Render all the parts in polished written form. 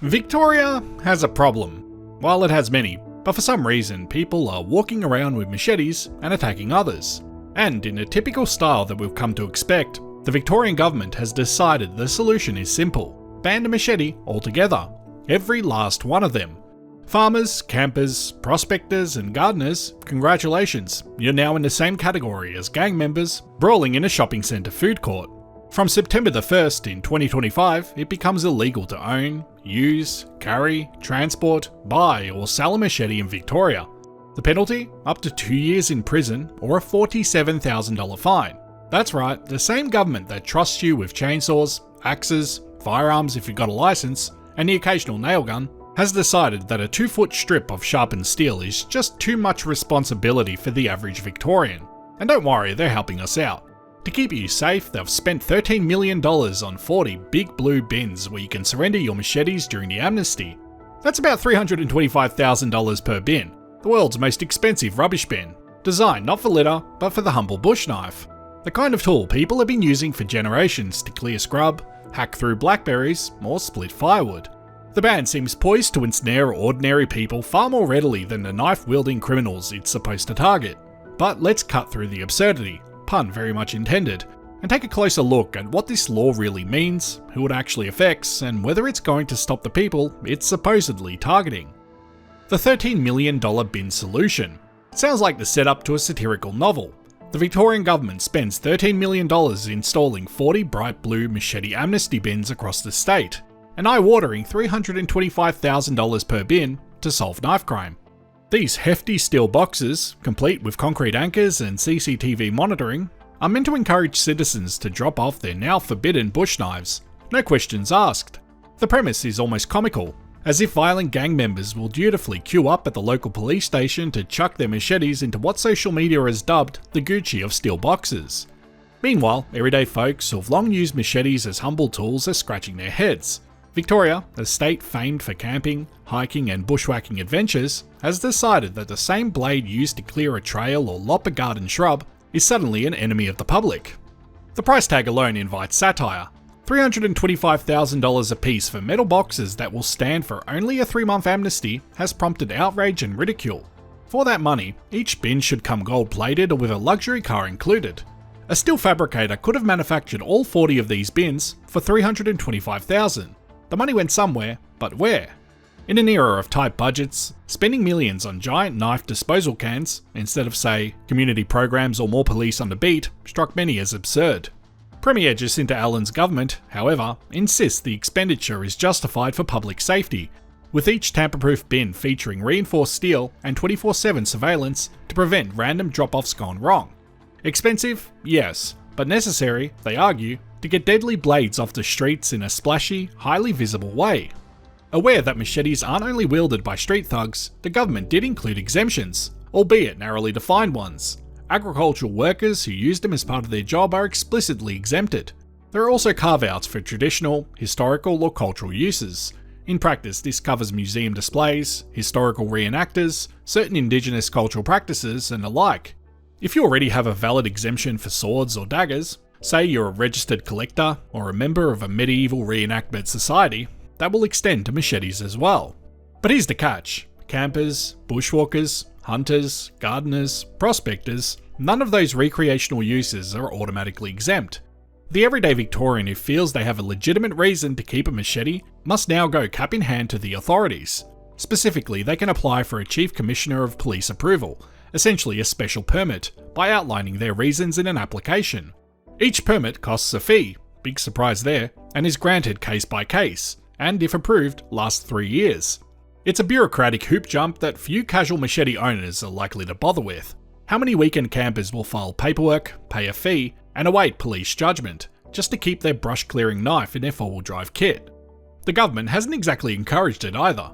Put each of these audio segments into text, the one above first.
Victoria has a problem. Well, it has many, but for some reason people are walking around with machetes and attacking others. And in a typical style that we've come to expect, the Victorian government has decided the solution is simple. Ban the machete altogether. Every last one of them. Farmers, campers, prospectors and gardeners, congratulations, you're now in the same category as gang members brawling in a shopping centre food court. From September the 1st in 2025, it becomes illegal to own, use, carry, transport, buy or sell a machete in Victoria. The penalty? Up to 2 years in prison or a $47,000 fine. That's right, the same government that trusts you with chainsaws, axes, firearms if you've got a license, and the occasional nail gun, has decided that a 2-foot strip of sharpened steel is just too much responsibility for the average Victorian. And don't worry, they're helping us out. To keep you safe, they've spent $13 million on 40 big blue bins where you can surrender your machetes during the amnesty. That's about $325,000 per bin, the world's most expensive rubbish bin, designed not for litter, but for the humble bush knife. The kind of tool people have been using for generations to clear scrub, hack through blackberries, or split firewood. The ban seems poised to ensnare ordinary people far more readily than the knife-wielding criminals it's supposed to target. But let's cut through the absurdity, pun very much intended, and take a closer look at what this law really means, who it actually affects, and whether it's going to stop the people it's supposedly targeting. The $13 million bin solution. It sounds like the setup to a satirical novel. The Victorian government spends $13 million installing 40 bright blue machete amnesty bins across the state, an eye-watering $325,000 per bin to solve knife crime. These hefty steel boxes, complete with concrete anchors and CCTV monitoring, are meant to encourage citizens to drop off their now forbidden bush knives, no questions asked. The premise is almost comical, as if violent gang members will dutifully queue up at the local police station to chuck their machetes into what social media has dubbed the Gucci of steel boxes. Meanwhile, everyday folks who've long used machetes as humble tools are scratching their heads. Victoria, a state famed for camping, hiking and bushwhacking adventures, has decided that the same blade used to clear a trail or lop a garden shrub is suddenly an enemy of the public. The price tag alone invites satire. $325,000 apiece for metal boxes that will stand for only a 3-month amnesty has prompted outrage and ridicule. For that money, each bin should come gold-plated or with a luxury car included. A steel fabricator could have manufactured all 40 of these bins for $325,000. The money went somewhere, but where? In an era of tight budgets, spending millions on giant knife disposal cans, instead of say, community programs or more police on the beat, struck many as absurd. Premier Jacinta Allen's government, however, insists the expenditure is justified for public safety, with each tamper-proof bin featuring reinforced steel and 24/7 surveillance to prevent random drop-offs gone wrong. Expensive? Yes, but necessary, they argue, to get deadly blades off the streets in a splashy, highly visible way. Aware that machetes aren't only wielded by street thugs, the government did include exemptions, albeit narrowly defined ones. Agricultural workers who use them as part of their job are explicitly exempted. There are also carve-outs for traditional, historical or cultural uses. In practice, this covers museum displays, historical reenactors, certain indigenous cultural practices and the like. If you already have a valid exemption for swords or daggers, say you're a registered collector or a member of a medieval reenactment society, that will extend to machetes as well. But here's the catch. Campers, bushwalkers, hunters, gardeners, prospectors, none of those recreational uses are automatically exempt. The everyday Victorian who feels they have a legitimate reason to keep a machete must now go cap in hand to the authorities. Specifically, they can apply for a Chief Commissioner of Police approval, essentially a special permit, by outlining their reasons in an application. Each permit costs a fee, big surprise there, and is granted case by case, and if approved, lasts 3 years. It's a bureaucratic hoop jump that few casual machete owners are likely to bother with. How many weekend campers will file paperwork, pay a fee, and await police judgment, just to keep their brush-clearing knife in their 4-wheel drive kit? The government hasn't exactly encouraged it either.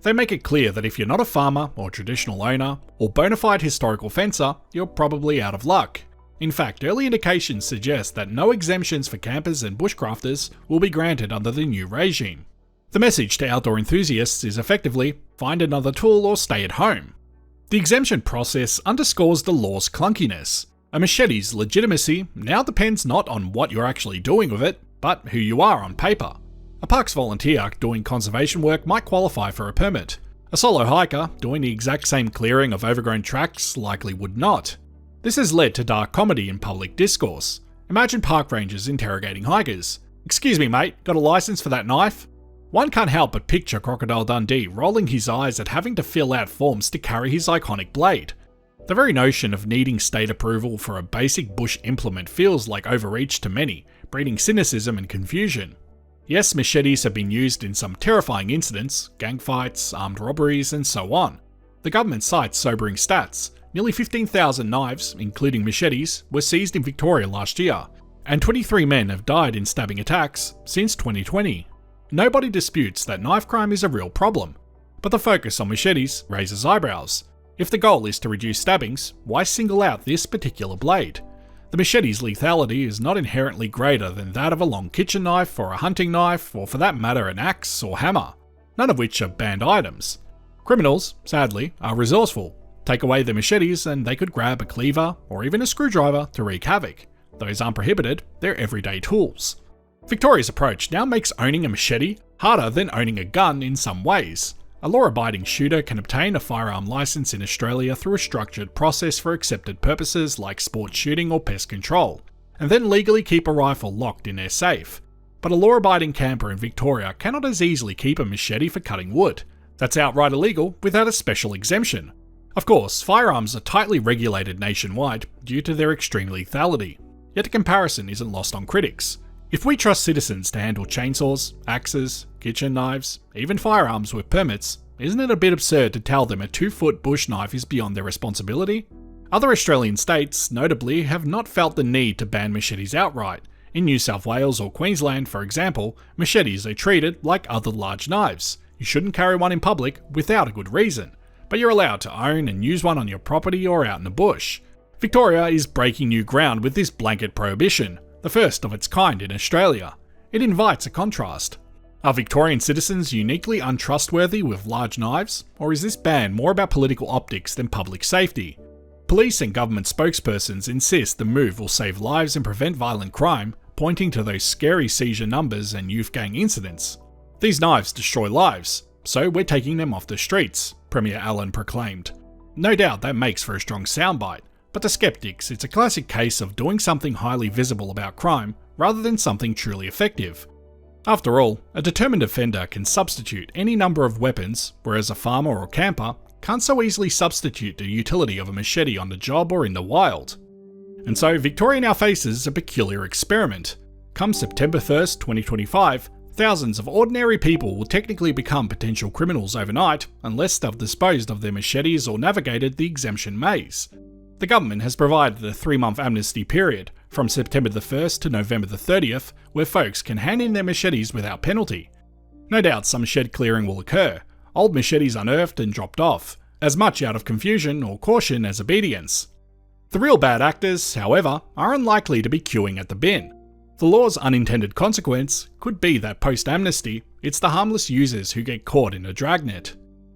They make it clear that if you're not a farmer or traditional owner, or bona fide historical fencer, you're probably out of luck. In fact, early indications suggest that no exemptions for campers and bushcrafters will be granted under the new regime. The message to outdoor enthusiasts is effectively, find another tool or stay at home. The exemption process underscores the law's clunkiness. A machete's legitimacy now depends not on what you're actually doing with it, but who you are on paper. A parks volunteer doing conservation work might qualify for a permit. A solo hiker doing the exact same clearing of overgrown tracks likely would not. This has led to dark comedy in public discourse. Imagine park rangers interrogating hikers. "Excuse me mate, got a license for that knife?" One can't help but picture Crocodile Dundee rolling his eyes at having to fill out forms to carry his iconic blade. The very notion of needing state approval for a basic bush implement feels like overreach to many, breeding cynicism and confusion. Yes, machetes have been used in some terrifying incidents, gang fights, armed robberies, and so on. The government cites sobering stats. Nearly 15,000 knives, including machetes, were seized in Victoria last year, and 23 men have died in stabbing attacks since 2020. Nobody disputes that knife crime is a real problem, but the focus on machetes raises eyebrows. If the goal is to reduce stabbings, why single out this particular blade? The machete's lethality is not inherently greater than that of a long kitchen knife or a hunting knife, or for that matter an axe or hammer, none of which are banned items. Criminals, sadly, are resourceful. Take away the machetes and they could grab a cleaver or even a screwdriver to wreak havoc. Those aren't prohibited, they're everyday tools. Victoria's approach now makes owning a machete harder than owning a gun in some ways. A law-abiding shooter can obtain a firearm license in Australia through a structured process for accepted purposes like sport shooting or pest control, and then legally keep a rifle locked in their safe. But a law-abiding camper in Victoria cannot as easily keep a machete for cutting wood. That's outright illegal without a special exemption. Of course, firearms are tightly regulated nationwide due to their extreme lethality, yet a comparison isn't lost on critics. If we trust citizens to handle chainsaws, axes, kitchen knives, even firearms with permits, isn't it a bit absurd to tell them a 2-foot bush knife is beyond their responsibility? Other Australian states, notably, have not felt the need to ban machetes outright. In New South Wales or Queensland, for example, machetes are treated like other large knives. You shouldn't carry one in public without a good reason, but you're allowed to own and use one on your property or out in the bush. Victoria is breaking new ground with this blanket prohibition, the first of its kind in Australia. It invites a contrast. Are Victorian citizens uniquely untrustworthy with large knives, or is this ban more about political optics than public safety? Police and government spokespersons insist the move will save lives and prevent violent crime, pointing to those scary seizure numbers and youth gang incidents. These knives destroy lives, so we're taking them off the streets, Premier Allen proclaimed. No doubt that makes for a strong soundbite. But to skeptics, it's a classic case of doing something highly visible about crime rather than something truly effective. After all, a determined offender can substitute any number of weapons, whereas a farmer or camper can't so easily substitute the utility of a machete on the job or in the wild. And so Victoria now faces a peculiar experiment. Come September 1st, 2025, thousands of ordinary people will technically become potential criminals overnight unless they've disposed of their machetes or navigated the exemption maze. The government has provided a 3-month amnesty period, from September the 1st to November the 30th, where folks can hand in their machetes without penalty. No doubt some shed clearing will occur, old machetes unearthed and dropped off, as much out of confusion or caution as obedience. The real bad actors, however, are unlikely to be queuing at the bin. The law's unintended consequence could be that post-amnesty, it's the harmless users who get caught in a dragnet.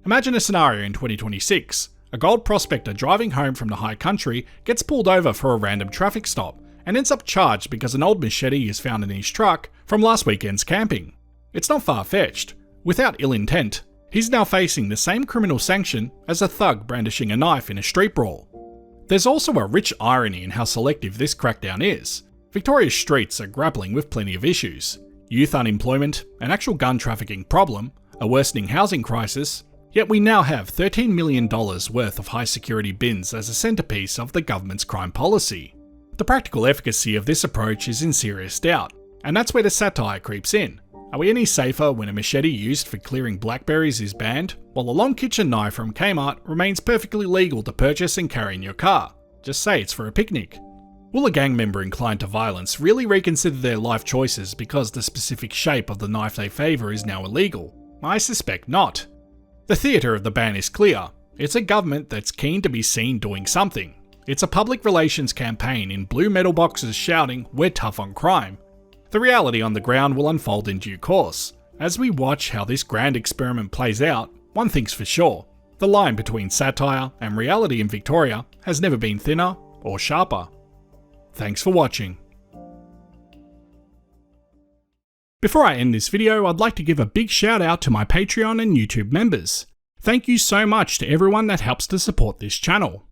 Imagine a scenario in 2026. A gold prospector driving home from the high country gets pulled over for a random traffic stop and ends up charged because an old machete is found in his truck from last weekend's camping. It's not far-fetched. Without ill intent, he's now facing the same criminal sanction as a thug brandishing a knife in a street brawl. There's also a rich irony in how selective this crackdown is. Victoria's streets are grappling with plenty of issues: youth unemployment, an actual gun trafficking problem, a worsening housing crisis, yet we now have $13 million worth of high security bins as a centrepiece of the government's crime policy. The practical efficacy of this approach is in serious doubt, and that's where the satire creeps in. Are we any safer when a machete used for clearing blackberries is banned, while a long kitchen knife from Kmart remains perfectly legal to purchase and carry in your car? Just say it's for a picnic. Will a gang member inclined to violence really reconsider their life choices because the specific shape of the knife they favour is now illegal? I suspect not. The theatre of the ban is clear. It's a government that's keen to be seen doing something. It's a public relations campaign in blue metal boxes shouting, "We're tough on crime." The reality on the ground will unfold in due course. As we watch how this grand experiment plays out, one thing's for sure: the line between satire and reality in Victoria has never been thinner or sharper. Thanks for watching. Before I end this video, I'd like to give a big shout out to my Patreon and YouTube members. Thank you so much to everyone that helps to support this channel.